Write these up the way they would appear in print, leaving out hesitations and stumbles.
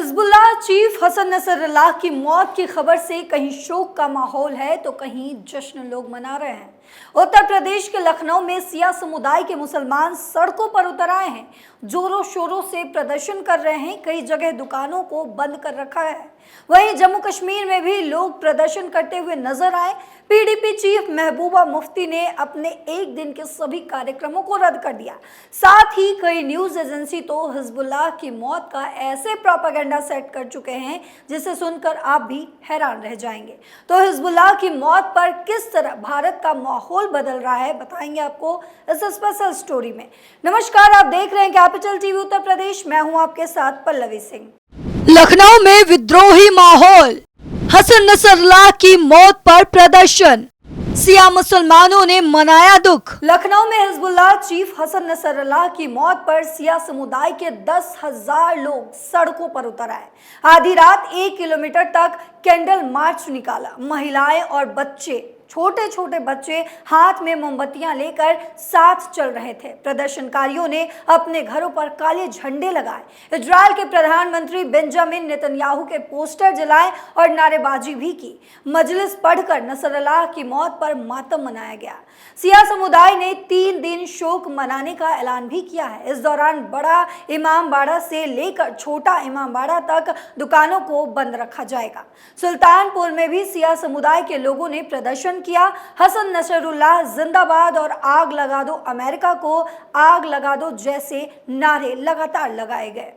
Hezbollah chief Hasan Nasrallah की मौत की खबर से कहीं शोक का माहौल है तो कहीं जश्न लोग मना रहे हैं। उत्तर प्रदेश के लखनऊ में सिया समुदाय के मुसलमान सड़कों पर उतर आए हैं, जोरों शोरों से प्रदर्शन कर रहे हैं। कई जगह दुकानों को बंद कर रखा है। वहीं जम्मू कश्मीर में भी लोग प्रदर्शन करते हुए नजर आए। पीडीपी चीफ महबूबा मुफ्ती ने अपने एक दिन के सभी कार्यक्रमों को रद्द कर दिया। साथ ही कई न्यूज एजेंसी तो हिजबुल्लाह की मौत का ऐसे प्रोपेगेंडा सेट कर चुके हैं जिसे सुनकर आप भी हैरान रह जाएंगे। तो हिजबुल्लाह की मौत पर किस तरह भारत का माहौल बदल रहा है, बताएंगे आपको इस स्पेशल स्टोरी में। नमस्कार, आप देख रहे हैं कैपिटल टीवी उत्तर प्रदेश। मैं हूं आपके साथ पल्लवी सिंह। लखनऊ में विद्रोही माहौल, हसन नसरुल्लाह की मौत पर प्रदर्शन, सिया मुसलमानों ने मनाया दुख। लखनऊ में हिजबुल्लाह चीफ हसन नसरुल्लाह की मौत पर सिया समुदाय के 10,000 लोग सड़कों पर उतर आए। आधी रात 1 किलोमीटर तक कैंडल मार्च निकाला। महिलाएं और बच्चे, छोटे छोटे बच्चे हाथ में मोमबत्तियां लेकर साथ चल रहे थे। प्रदर्शनकारियों ने अपने घरों पर काले झंडे लगाए। इजराइल के प्रधानमंत्री बेंजामिन नेतन्याहू के पोस्टर जलाए और नारेबाजी भी की। मजलिस पढ़कर नसरुल्लाह की मौत पर मातम मनाया गया। सिया समुदाय ने 3 दिन शोक मनाने का ऐलान भी किया है। इस दौरान बड़ा इमामबाड़ा से लेकर छोटा इमामबाड़ा तक दुकानों को बंद रखा जाएगा। सुल्तानपुर में भी सिया समुदाय के लोगों ने प्रदर्शन किया। हसन नसरुल्लाह जिंदाबाद और आग लगा दो अमेरिका को आग लगा दो जैसे नारे लगातार लगाए गए।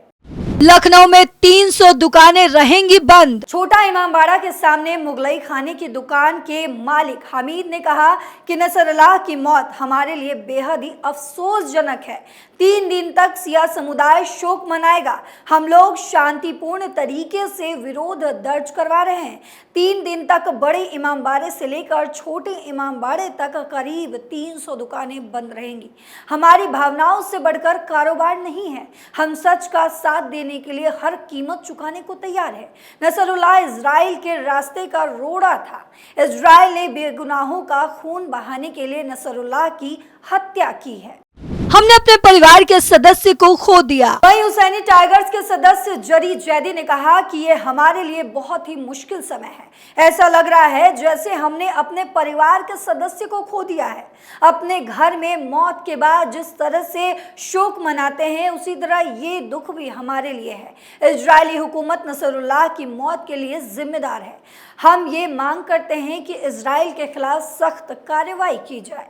लखनऊ में 300 दुकानें रहेंगी बंद। छोटा इमामबाड़ा के सामने मुगलई खाने की दुकान के मालिक हमीद ने कहा कि नसरुल्लाह की मौत हमारे लिए बेहद ही अफसोसजनक है। 3 दिन तक सिया समुदाय शोक मनाएगा। हम लोग शांतिपूर्ण तरीके से विरोध दर्ज करवा रहे हैं। 3 दिन तक बड़े इमामबाड़े से लेकर छोटे इमामबाड़े तक करीब 300 दुकानें बंद रहेंगी। हमारी भावनाओं से बढ़कर कारोबार नहीं है। हम सच का साथ देने के लिए हर कीमत चुकाने को तैयार है। नसरुल्लाह इजराइल के रास्ते का रोड़ा था। इजराइल ने बेगुनाहों का खून बहाने के लिए नसरुल्लाह की हत्या की है। हमने अपने परिवार के सदस्य को खो दिया। वहीं हुसैनी टाइगर्स के सदस्य जरी जैदी ने कहा कि ये हमारे लिए बहुत ही मुश्किल समय है। ऐसा लग रहा है जैसे हमने अपने परिवार के सदस्य को खो दिया है। अपने घर में मौत के बाद जिस तरह से शोक मनाते हैं उसी तरह ये दुख भी हमारे लिए है। इजरायली हुकूमत नसरुल्लाह की मौत के लिए जिम्मेदार है। हम ये मांग करते हैं कि इजराइल के खिलाफ सख्त कार्रवाई की जाए,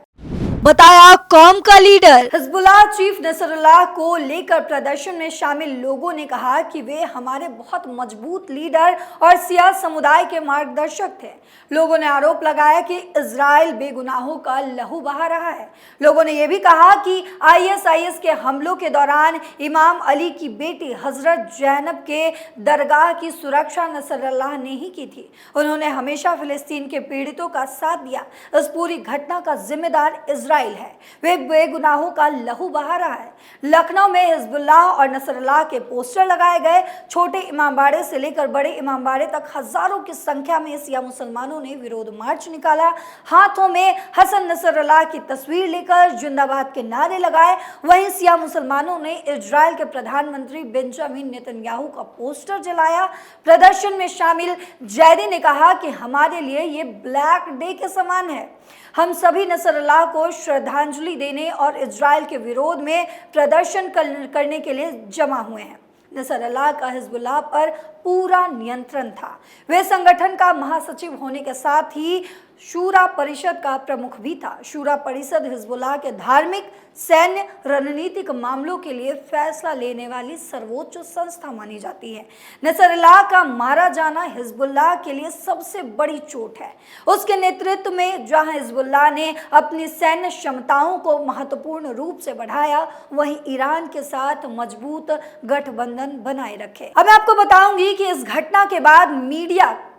बताया कौम का लीडर। हिजबुल्लाह चीफ नसरुल्लाह को लेकर प्रदर्शन में शामिल लोगों ने कहा कि वे हमारे बहुत मजबूत लीडर और सिया समुदाय के मार्गदर्शक थे। लोगों ने आरोप लगाया कि इजराइल बेगुनाहों का लहू बहा रहा है। लोगों ने यह भी कहा कि ISIS के हमलों के दौरान इमाम अली की बेटी हजरत जैनब के दरगाह की सुरक्षा नसरुल्लाह ने ही की थी। उन्होंने हमेशा फिलिस्तीन के पीड़ितों का साथ दिया। इस पूरी घटना का जिम्मेदार इजराइल है। वे बेगुनाहों का लहू बहा रहा है। लखनऊ में हिजबुल्लाह और नसरुल्लाह के पोस्टर लगाए गए। छोटे इमामबाड़े से लेकर बड़े इमामबाड़े तक हजारों की संख्या में सिया मुसलमानों ने विरोध मार्च निकाला। हाथों में हसन नसरुल्लाह की तस्वीर लेकर जिंदाबाद के नारे लगाए। वहीं सिया मुसलमानों ने इजराइल के प्रधानमंत्री बेंजामिन नेतन्याहू का पोस्टर जलाया। प्रदर्शन में शामिल जैदी ने कहा कि हमारे लिए ये ब्लैक डे के समान है। हम सभी नसरुल्लाह को श्रद्धांजलि देने और इजराइल के विरोध में प्रदर्शन करने के लिए जमा हुए हैं। नसरुल्लाह का हिजबुल्लाह पर पूरा नियंत्रण था। वे संगठन का महासचिव होने के साथ ही शूरा परिषद का प्रमुख भी था। शूरा परिषद हिजबुल्लाह के धार्मिक, सैन्य, रणनीतिक मामलों के लिए फैसला लेने वाली सर्वोच्च संस्था मानी जाती है। नसरुल्लाह का मारा जाना हिजबुल्लाह के लिए सबसे बड़ी चोट है। उसके नेतृत्व में जहां हिजबुल्लाह ने अपनी सैन्य क्षमताओं को महत्वपूर्ण रूप से बढ़ाया, वहीं ईरान के साथ मजबूत गठबंधन बनाए रखे। अब मैं आपको बताऊंगी कि इस घटना के बाद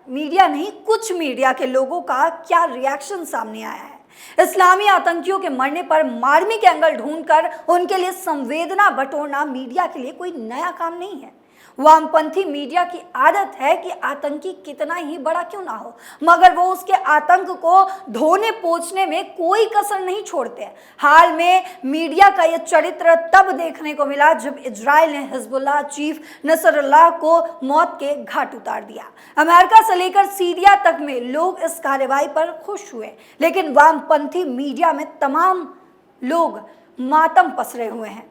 मीडिया नहीं, कुछ मीडिया के लोगों का क्या रिएक्शन सामने आया है। इस्लामी आतंकियों के मरने पर मार्मिक एंगल ढूंढकर उनके लिए संवेदना बटोरना मीडिया के लिए कोई नया काम नहीं है। वामपंथी मीडिया की आदत है कि आतंकी कितना ही बड़ा क्यों ना हो, मगर वो उसके आतंक को धोने पोंछने में कोई कसर नहीं छोड़ते। हाल में मीडिया का यह चरित्र तब देखने को मिला जब इजराइल ने हिजबुल्लाह चीफ नसरुल्लाह को मौत के घाट उतार दिया। अमेरिका से लेकर सीरिया तक में लोग इस कार्रवाई पर खुश हुए, लेकिन वामपंथी मीडिया में तमाम लोग मातम पसरे हुए हैं।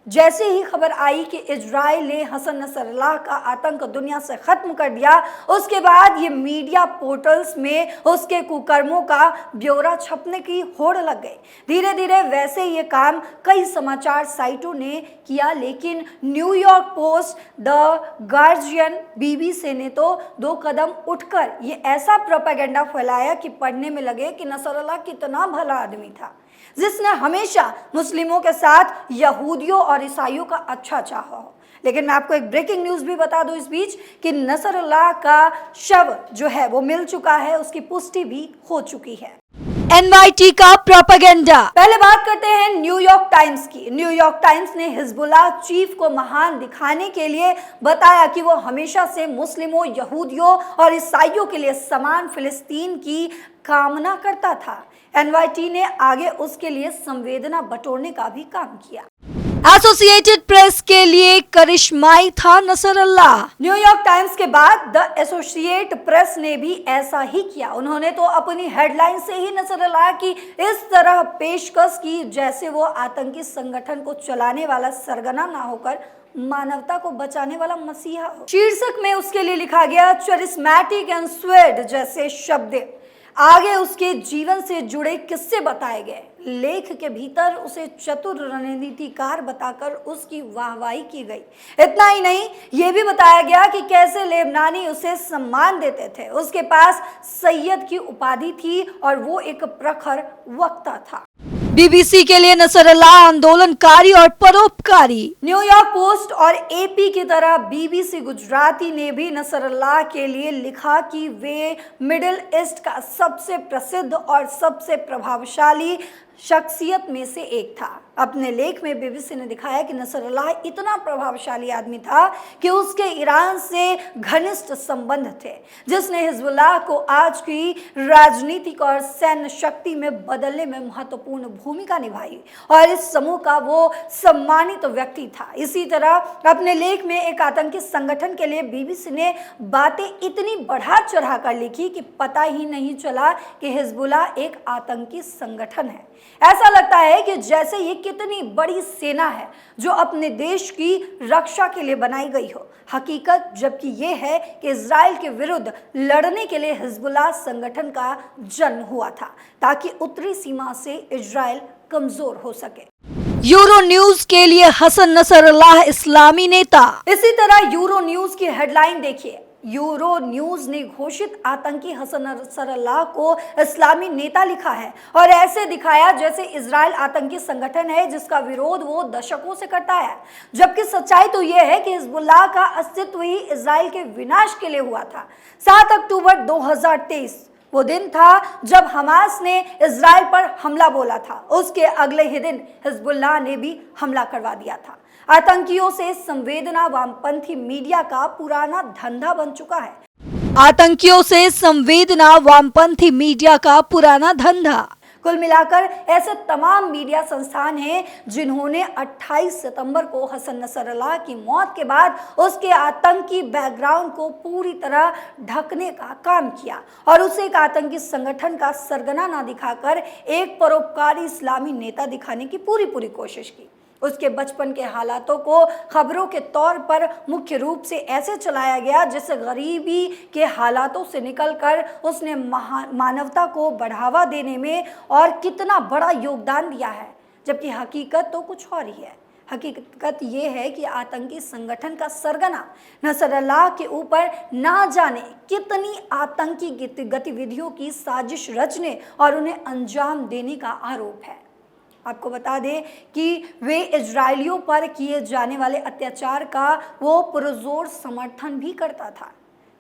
जैसे ही खबर आई कि इजराइल ने हसन नसरुल्लाह का आतंक दुनिया से खत्म कर दिया, उसके बाद ये मीडिया पोर्टल्स में उसके कुकर्मों का ब्यौरा छपने की होड़ लग गई। धीरे धीरे वैसे ये काम कई समाचार साइटों ने किया, लेकिन New York post, the guardian, BBC ने तो 2 कदम उठकर ये ऐसा प्रोपेगेंडा फैलाया कि पढ़ने में लगे कि नसरुल्लाह कितना भला आदमी था, जिसने हमेशा मुस्लिमों के साथ यहूदियों और ईसाइयों का अच्छा चाहा हो। लेकिन मैं आपको एक ब्रेकिंग न्यूज़ भी बता दूं इस बीच कि नसरुल्लाह का शव जो है वो मिल चुका है, उसकी पुष्टि भी हो चुकी है। NYT का प्रोपेगेंडा। पहले बात करते हैं न्यूयॉर्क टाइम्स की। न्यूयॉर्क टाइम्स ने हिजबुल्लाह चीफ को महान दिखाने के लिए बताया कि वो हमेशा से मुस्लिमों, यहूदियों और ईसाइयों के लिए समान फिलिस्तीन की कामना करता था। NYT ने आगे उसके लिए संवेदना बटोरने का भी काम किया। एसोसिएटेड प्रेस के लिए करिश्माई था नसरुल्लाह। न्यूयॉर्क टाइम्स के बाद द एसोसिएट प्रेस ने भी ऐसा ही किया। उन्होंने तो अपनी हेडलाइन से ही नसरुल्लाह की इस तरह पेशकश की जैसे वो आतंकी संगठन को चलाने वाला सरगना ना होकर मानवता को बचाने वाला मसीहा हो। शीर्षक में उसके लिए लिखा गया चरिस्मैटिक एंड स्वेड जैसे शब्द। आगे उसके जीवन से जुड़े किस्से बताए गए। लेख के भीतर उसे चतुर रणनीतिकार बताकर उसकी वाहवाही की गई। इतना ही नहीं, ये भी बताया गया कि कैसे लेबनानी उसे सम्मान देते थे। उसके पास सैयद की उपाधि थी और वो एक प्रखर वक्ता था। बीबीसी के लिए नसरुल्लाह आंदोलनकारी और परोपकारी। न्यूयॉर्क पोस्ट और AP की तरह बीबीसी गुजराती ने भी नसरुल्लाह के लिए लिखा कि वे मिडिल ईस्ट का सबसे प्रसिद्ध और सबसे प्रभावशाली शख्सियत में से एक था। अपने लेख में बीबीसी ने दिखाया कि नसरुल्लाह इतना प्रभावशाली आदमी था कि उसके ईरान से घनिष्ठ संबंध थे, जिसने हिजबुल्लाह को आज की राजनीतिक और सैन्य शक्ति में बदलने में महत्वपूर्ण भूमिका निभाई और इस समूह का वो सम्मानित व्यक्ति था। इसी तरह अपने लेख में एक आतंकी संगठन के लिए बीबीसी ने बातें इतनी बढ़ा चढ़ा कर लिखी कि पता ही नहीं चला कि हिजबुल्लाह एक आतंकी संगठन है। ऐसा लगता है कि जैसे ये कितनी बड़ी सेना है जो अपने देश की रक्षा के लिए बनाई गई हो। हकीकत जबकि ये है कि इजराइल के विरुद्ध लड़ने के लिए हिजबुल्लाह संगठन का जन्म हुआ था ताकि उत्तरी सीमा से इजराइल कमजोर हो सके। यूरो न्यूज के लिए हसन नसरुल्लाह इस्लामी नेता। इसी तरह यूरो न्यूज की हेडलाइन देखिए। यूरो न्यूज ने घोषित आतंकी हसन नसरुल्लाह को इस्लामी नेता लिखा है और ऐसे दिखाया जैसे इजराइल आतंकी संगठन है जिसका विरोध वो दशकों से करता है, जबकि सच्चाई तो यह है कि हिजबुल्लाह का अस्तित्व ही इजराइल के विनाश के लिए हुआ था। 7 अक्टूबर 2023 वो दिन था जब हमास ने इजराइल पर हमला बोला था। उसके अगले ही दिन हिजबुल्लाह ने भी हमला करवा दिया था। आतंकियों से संवेदना वामपंथी मीडिया का पुराना धंधा बन चुका है। आतंकियों से संवेदना वामपंथी मीडिया का पुराना धंधा। कुल मिलाकर ऐसे तमाम मीडिया संस्थान हैं जिन्होंने 28 सितंबर को हसन नसरुल्लाह की मौत के बाद उसके आतंकी बैकग्राउंड को पूरी तरह ढकने का काम किया और उसे एक आतंकी संगठन का सरगना ना दिखाकर एक परोपकारी इस्लामी नेता दिखाने की पूरी कोशिश की। उसके बचपन के हालातों को खबरों के तौर पर मुख्य रूप से ऐसे चलाया गया जैसे गरीबी के हालातों से निकलकर उसने मानवता को बढ़ावा देने में और कितना बड़ा योगदान दिया है, जबकि हकीकत तो कुछ और ही है। हकीकत ये है कि आतंकी संगठन का सरगना नसरुल्लाह के ऊपर ना जाने कितनी आतंकी गतिविधियों की साजिश रचने और उन्हें अंजाम देने का आरोप है। आपको बता दें कि वे इजरायलियों पर किए जाने वाले अत्याचार का वो पुरजोर समर्थन भी करता था।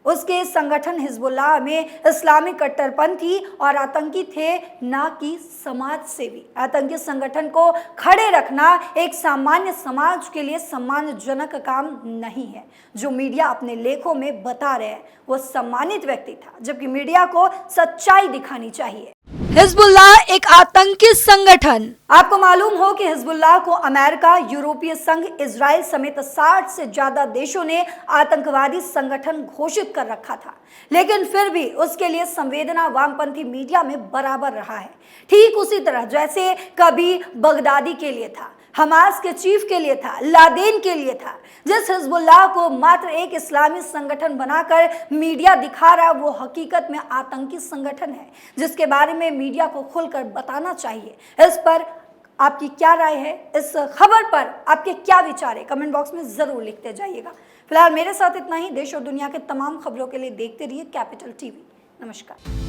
उसके संगठन हिजबुल्लाह में इस्लामिक कट्टरपंथी और आतंकी थे, ना कि समाज सेवी। आतंकी संगठन को खड़े रखना एक सामान्य समाज के लिए सम्मानजनक काम नहीं है। जो मीडिया अपने लेखों में बता रहे हैं वो सम्मानित व्यक्ति था, जबकि मीडिया को सच्चाई दिखानी चाहिए। हिजबुल्लाह एक आतंकी संगठन। आपको मालूम हो कि हिजबुल्लाह को अमेरिका, यूरोपीय संघ, इजराइल समेत 60 से ज्यादा देशों ने आतंकवादी संगठन घोषित कर रखा था, लेकिन फिर भी उसके लिए संवेदना वामपंथी मीडिया में बराबर रहा है। ठीक उसी तरह जैसे कभी बगदादी के लिए था, हमास के चीफ के लिए था, लादेन के लिए था। जिस हिजबुल्लाह को मात्र एक इस्लामी संगठन बनाकर मीडिया दिखा रहा, वो हकीकत में आतंकी संगठन है, जिसके बारे में मीडिया को खुलकर बताना चाहिए। इस पर आपकी क्या राय है? इस खबर पर आपके क्या विचार है? कमेंट बॉक्स में जरूर लिखते जाइएगा। फिलहाल मेरे साथ इतना ही। देश और दुनिया के तमाम खबरों के लिए देखते रहिए कैपिटल टीवी। नमस्कार।